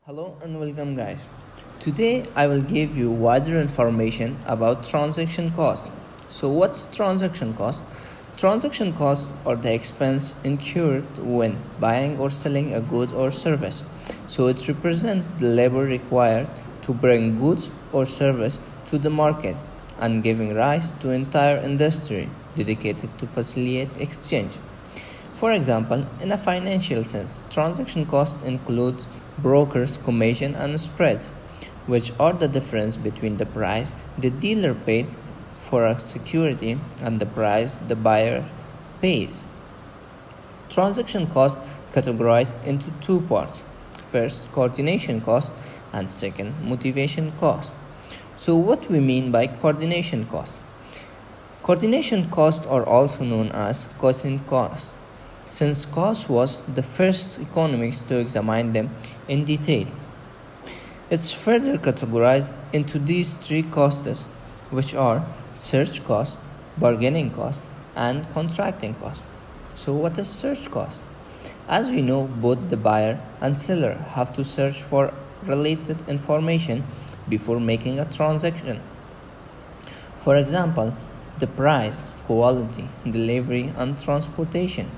Hello and welcome guys. Today I will give you wider information about transaction cost. So what's transaction cost? Transaction costs are the expense incurred when buying or selling a good or service. So it represents the labor required to bring goods or service to the market and giving rise to entire industry dedicated to facilitate exchange. For example, in a financial sense, transaction costs include brokers' commission and spreads, which are the difference between the price the dealer paid for a security and the price the buyer pays. Transaction costs categorized into two parts. First, coordination cost and second, motivation cost. So what we mean by coordination cost? Coordination costs are also known as costing costs, since cost was the first economics to examine them in detail. It's further categorized into these three costs, which are search cost, bargaining cost, and contracting cost. So what is search cost? As we know, both the buyer and seller have to search for related information before making a transaction. For example, the price, quality, delivery, and transportation.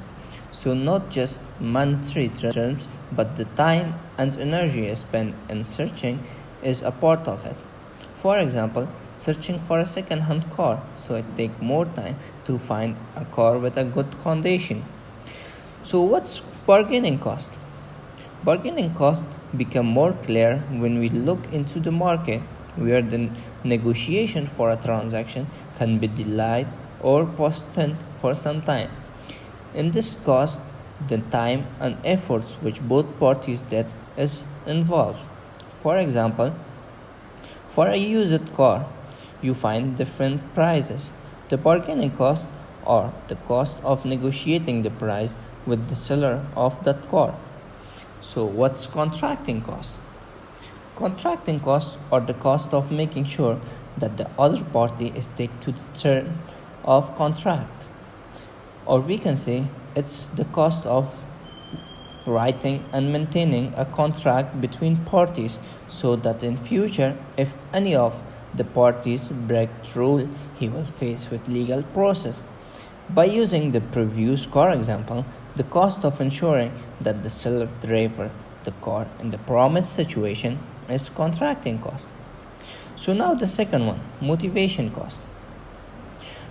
So, not just monetary terms, but the time and energy spent in searching is a part of it. For example, searching for a second hand car, so it takes more time to find a car with a good condition. So, what's bargaining cost? Bargaining costs become more clear when we look into the market where the negotiation for a transaction can be delayed or postponed for some time. In this cost, the time and efforts which both parties did is involved. For example, for a used car, you find different prices. The bargaining cost or the cost of negotiating the price with the seller of that car. So, what's contracting cost? Contracting costs are the cost of making sure that the other party stick to the term of contract. Or we can say it's the cost of writing and maintaining a contract between parties so that in future if any of the parties break the rule he will face with legal process. By using the previous car example, the cost of ensuring that the seller driver the car in the promised situation is contracting cost. So now the second one, motivation cost.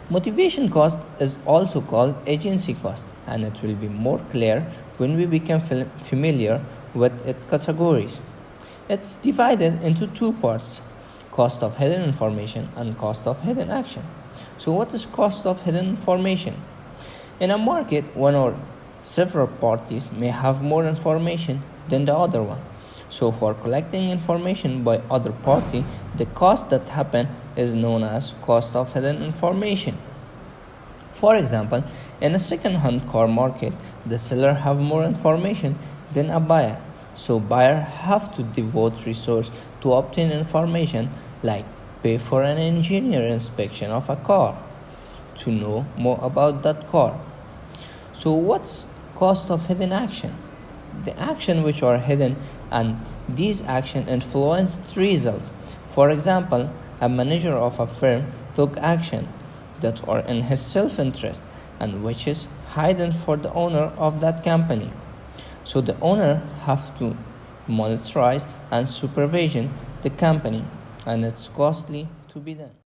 Motivation cost is also called agency cost, and it will be more clear when we become familiar with its categories. It's divided into two parts, cost of hidden information and cost of hidden action. So what is cost of hidden information? In a market, one or several parties may have more information than the other one. So for collecting information by other party, the cost that happen is known as cost of hidden information. For example, in a second-hand car market, the seller have more information than a buyer. So buyer have to devote resource to obtain information like pay for an engineer inspection of a car to know more about that car. So what's cost of hidden action? The action which are hidden and these action influence the result. For example, a manager of a firm took action that are in his self-interest and which is hidden for the owner of that company. So the owner have to monitorize and supervision the company and it's costly to be done.